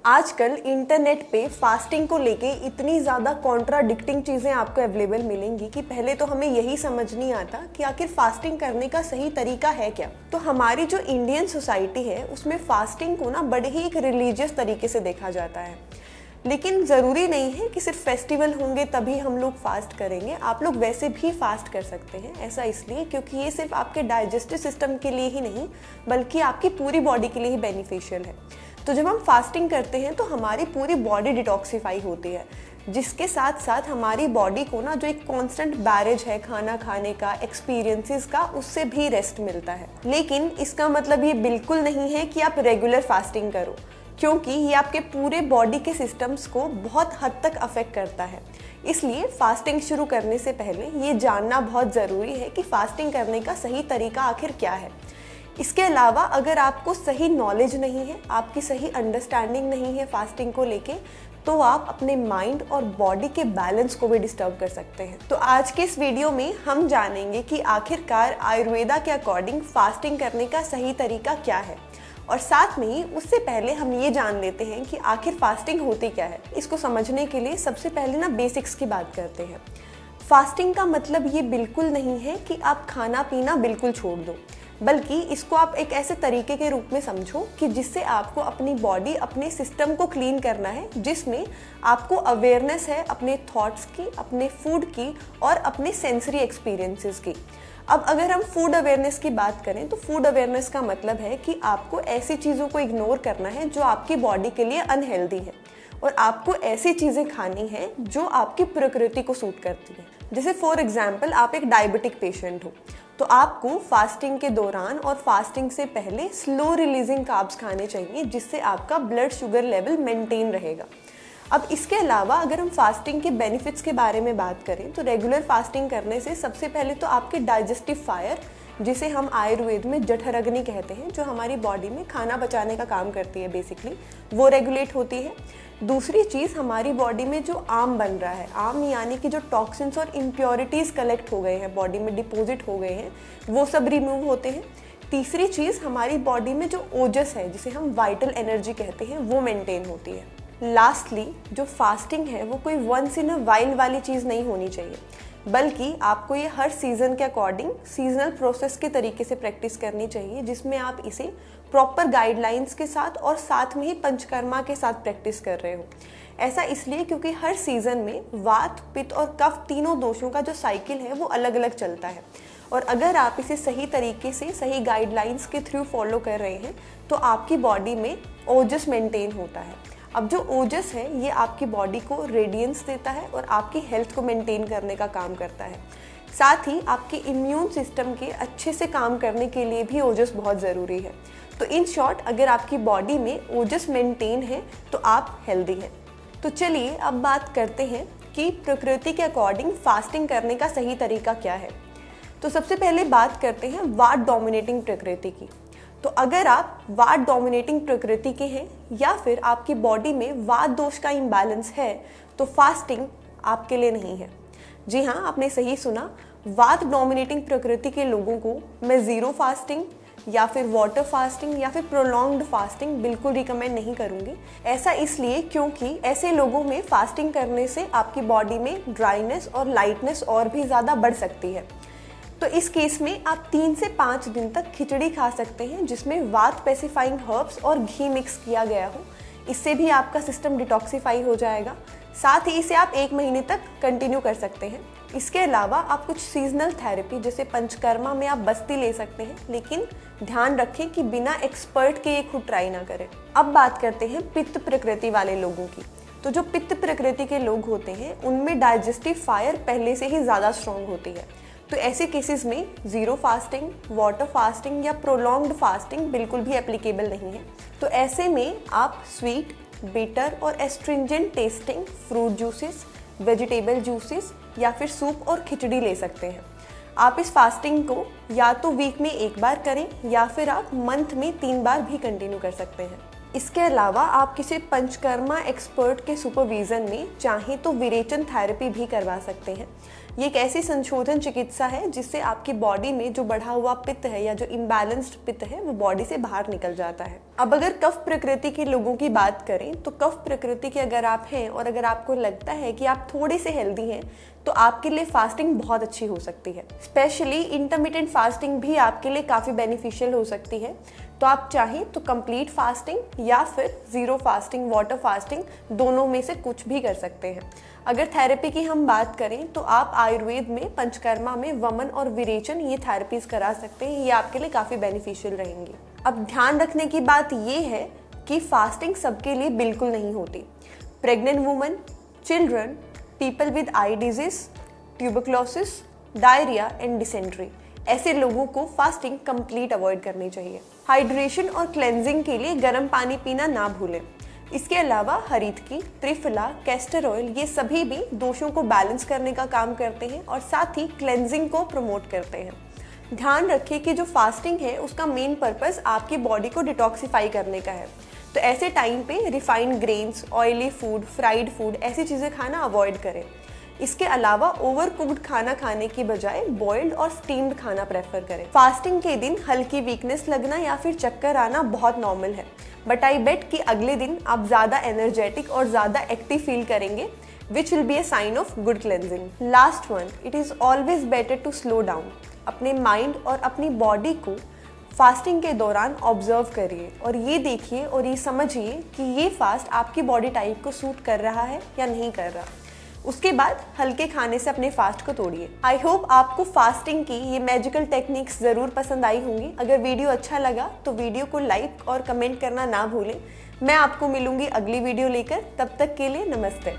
आजकल इंटरनेट पे फास्टिंग को लेके इतनी ज़्यादा कॉन्ट्राडिक्टिंग चीज़ें आपको अवेलेबल मिलेंगी कि पहले तो हमें यही समझ नहीं आता कि आखिर फास्टिंग करने का सही तरीका है क्या। तो हमारी जो इंडियन सोसाइटी है उसमें फास्टिंग को ना बड़े ही एक रिलीजियस तरीके से देखा जाता है, लेकिन ज़रूरी नहीं है कि सिर्फ फेस्टिवल होंगे तभी हम लोग फास्ट करेंगे। आप लोग वैसे भी फास्ट कर सकते हैं। ऐसा इसलिए क्योंकि ये सिर्फ आपके डाइजेस्टिव सिस्टम के लिए ही नहीं बल्कि आपकी पूरी बॉडी के लिए ही बेनिफिशियल है। तो जब हम फास्टिंग करते हैं तो हमारी पूरी बॉडी डिटॉक्सिफाई होती है, जिसके साथ साथ हमारी बॉडी को ना जो एक कांस्टेंट बैरेज है खाना खाने का, एक्सपीरियंसेस का, उससे भी रेस्ट मिलता है। लेकिन इसका मतलब ये बिल्कुल नहीं है कि आप रेगुलर फास्टिंग करो, क्योंकि ये आपके पूरे बॉडी के सिस्टम्स को बहुत हद तक अफेक्ट करता है। इसलिए फास्टिंग शुरू करने से पहले ये जानना बहुत ज़रूरी है कि फास्टिंग करने का सही तरीका आखिर क्या है। इसके अलावा अगर आपको सही नॉलेज नहीं है, आपकी सही अंडरस्टैंडिंग नहीं है फास्टिंग को लेके, तो आप अपने माइंड और बॉडी के बैलेंस को भी डिस्टर्ब कर सकते हैं। तो आज के इस वीडियो में हम जानेंगे कि आखिरकार आयुर्वेदा के अकॉर्डिंग फास्टिंग करने का सही तरीका क्या है, और साथ में ही उससे पहले हम ये जान लेते हैं कि आखिर फास्टिंग होती क्या है। इसको समझने के लिए सबसे पहले ना बेसिक्स की बात करते हैं। फास्टिंग का मतलब ये बिल्कुल नहीं है कि आप खाना पीना बिल्कुल छोड़ दो, बल्कि इसको आप एक ऐसे तरीके के रूप में समझो कि जिससे आपको अपनी बॉडी, अपने सिस्टम को क्लीन करना है, जिसमें आपको अवेयरनेस है अपने थॉट्स की, अपने फूड की और अपने सेंसरी एक्सपीरियंसेस की। अब अगर हम फूड अवेयरनेस की बात करें तो फूड अवेयरनेस का मतलब है कि आपको ऐसी चीज़ों को इग्नोर करना है जो आपकी बॉडी के लिए अनहेल्दी है, और आपको ऐसी चीज़ें खानी हैं जो आपकी प्रकृति को सूट करती हैं। जैसे फॉर एग्जाम्पल आप एक डायबिटिक पेशेंट हो, तो आपको फास्टिंग के दौरान और फास्टिंग से पहले स्लो रिलीजिंग कार्ब्स खाने चाहिए, जिससे आपका ब्लड शुगर लेवल मेंटेन रहेगा। अब इसके अलावा अगर हम फास्टिंग के बेनिफिट्स के बारे में बात करें तो रेगुलर फास्टिंग करने से सबसे पहले तो आपके डाइजेस्टिव फायर, जिसे हम आयुर्वेद में जठराग्नि कहते हैं, जो हमारी बॉडी में खाना पचाने का काम करती है बेसिकली, वो रेगुलेट होती है। दूसरी चीज़, हमारी बॉडी में जो आम बन रहा है, आम यानी कि जो टॉक्सिन्स और इम्प्योरिटीज़ कलेक्ट हो गए हैं, बॉडी में डिपॉजिट हो गए हैं, वो सब रिमूव होते हैं। तीसरी चीज़, हमारी बॉडी में जो ओजस है, जिसे हम वाइटल एनर्जी कहते हैं, वो मेंटेन होती है। लास्टली, जो फास्टिंग है वो कोई वंस इन अ वाइल वाली चीज़ नहीं होनी चाहिए, बल्कि आपको ये हर सीज़न के अकॉर्डिंग सीजनल प्रोसेस के तरीके से प्रैक्टिस करनी चाहिए, जिसमें आप इसे प्रॉपर गाइडलाइंस के साथ और साथ में ही पंचकर्मा के साथ प्रैक्टिस कर रहे हो। ऐसा इसलिए क्योंकि हर सीज़न में वात, पित्त और कफ तीनों दोषों का जो साइकिल है वो अलग अलग चलता है, और अगर आप इसे सही तरीके से सही गाइडलाइंस के थ्रू फॉलो कर रहे हैं तो आपकी बॉडी में ओजस मेंटेन होता है। अब जो ओजस है ये आपकी बॉडी को रेडियंस देता है और आपकी हेल्थ को मेंटेन करने का काम करता है। साथ ही आपके इम्यून सिस्टम के अच्छे से काम करने के लिए भी ओजस बहुत ज़रूरी है। तो इन शॉर्ट, अगर आपकी बॉडी में ओजस मेंटेन है तो आप हेल्दी हैं। तो चलिए अब बात करते हैं कि प्रकृति के अकॉर्डिंग फास्टिंग करने का सही तरीका क्या है। तो सबसे पहले बात करते हैं वात डोमिनेटिंग प्रकृति की। तो अगर आप वात डोमिनेटिंग प्रकृति के हैं या फिर आपकी बॉडी में वात दोष का इम्बैलेंस है तो फास्टिंग आपके लिए नहीं है। जी हाँ, आपने सही सुना, वात डोमिनेटिंग प्रकृति के लोगों को मैं ज़ीरो फास्टिंग या फिर वाटर फास्टिंग या फिर प्रोलॉन्ग्ड फास्टिंग बिल्कुल रिकमेंड नहीं करूँगी। ऐसा इसलिए क्योंकि ऐसे लोगों में फास्टिंग करने से आपकी बॉडी में ड्राइनेस और लाइटनेस और भी ज़्यादा बढ़ सकती है। तो इस केस में आप 3 से 5 दिन तक खिचड़ी खा सकते हैं, जिसमें वात पेसिफाइंग हर्ब्स और घी मिक्स किया गया हो। इससे भी आपका सिस्टम डिटॉक्सिफाई हो जाएगा। साथ ही इसे आप 1 महीने तक कंटिन्यू कर सकते हैं। इसके अलावा आप कुछ सीजनल थेरेपी जैसे पंचकर्मा में आप बस्ती ले सकते हैं, लेकिन ध्यान रखें कि बिना एक्सपर्ट के ये खुद ट्राई ना करें। अब बात करते हैं पित्त प्रकृति वाले लोगों की। तो जो पित्त प्रकृति के लोग होते हैं उनमें डाइजेस्टिव फायर पहले से ही ज़्यादा स्ट्रॉन्ग होती है। तो ऐसे केसेस में ज़ीरो फास्टिंग, वाटर फास्टिंग या प्रोलॉन्ग्ड फास्टिंग बिल्कुल भी एप्लीकेबल नहीं है। तो ऐसे में आप स्वीट, बिटर और astringent testing fruit juices, vegetable juices या फिर सूप और खिचड़ी ले सकते हैं। आप इस फास्टिंग को या तो वीक में 1 बार करें या फिर आप मंथ में 3 बार भी कंटिन्यू कर सकते हैं। इसके अलावा आप किसी पंचकर्मा एक्सपर्ट के सुपरविज़न में चाहें तो विरेचन थेरेपी भी करवा सकते हैं, ये एक ऐसी संशोधन चिकित्सा है जिससे आपकी बॉडी में जो बढ़ा हुआ पित्त है या जो इम्बैलेंस्ड पित्त है वो बॉडी से बाहर निकल जाता है। अब अगर कफ प्रकृति के लोगों की बात करें तो कफ प्रकृति के अगर आप हैं और अगर आपको लगता है कि आप थोड़े से हेल्दी हैं तो आपके लिए फास्टिंग बहुत अच्छी हो सकती है। स्पेशली इंटरमिटेंट फास्टिंग भी आपके लिए काफ़ी बेनिफिशियल हो सकती है। तो आप चाहें तो कंप्लीट फास्टिंग या फिर ज़ीरो फास्टिंग, वाटर फास्टिंग, दोनों में से कुछ भी कर सकते हैं। अगर थेरेपी की हम बात करें तो आप आयुर्वेद में पंचकर्मा में वमन और विरेचन ये थेरेपीज करा सकते हैं। ये आपके लिए काफ़ी बेनिफिशियल रहेंगी। अब ध्यान रखने की बात ये है कि फास्टिंग सबके लिए बिल्कुल नहीं होती। Pregnant woman, children, people with eye disease, tuberculosis, diarrhoea and dysentery, ऐसे लोगों को फास्टिंग कंप्लीट अवॉइड करनी चाहिए। हाइड्रेशन और क्लेंजिंग के लिए गर्म पानी पीना ना भूलें। इसके अलावा हरीतकी, त्रिफला, कैस्टर ऑयल ये सभी भी दोषों को बैलेंस करने का काम करते हैं और साथ ही क्लेंजिंग को प्रमोट करते हैं। ध्यान रखिए कि जो फास्टिंग है उसका मेन पर्पस आपकी बॉडी को डिटॉक्सिफाई करने का है। तो ऐसे टाइम पे refined grains, oily food, fried food ऐसी चीज़ें खाना अवॉइड करें। इसके अलावा ओवर कुक्ड खाना खाने की बजाय बॉइल्ड और स्टीम्ड खाना प्रेफर करें। फास्टिंग के दिन हल्की वीकनेस लगना या फिर चक्कर आना बहुत नॉर्मल है, बट आई बेट कि अगले दिन आप ज़्यादा एनर्जेटिक और ज़्यादा एक्टिव फील करेंगे, which will be a sign of good cleansing. Last one, it is always better to slow down. अपने माइंड और अपनी बॉडी को फास्टिंग के दौरान ऑब्जर्व करिए और ये देखिए और ये समझिए कि ये फास्ट आपकी बॉडी टाइप को सूट कर रहा है या नहीं कर रहा। उसके बाद हल्के खाने से अपने फास्ट को तोड़िए। आई होप आपको फास्टिंग की ये मैजिकल टेक्निक्स ज़रूर पसंद आई होंगी। अगर वीडियो अच्छा लगा तो वीडियो को लाइक और कमेंट करना ना भूलें। मैं आपको मिलूंगी अगली वीडियो लेकर, तब तक के लिए नमस्ते।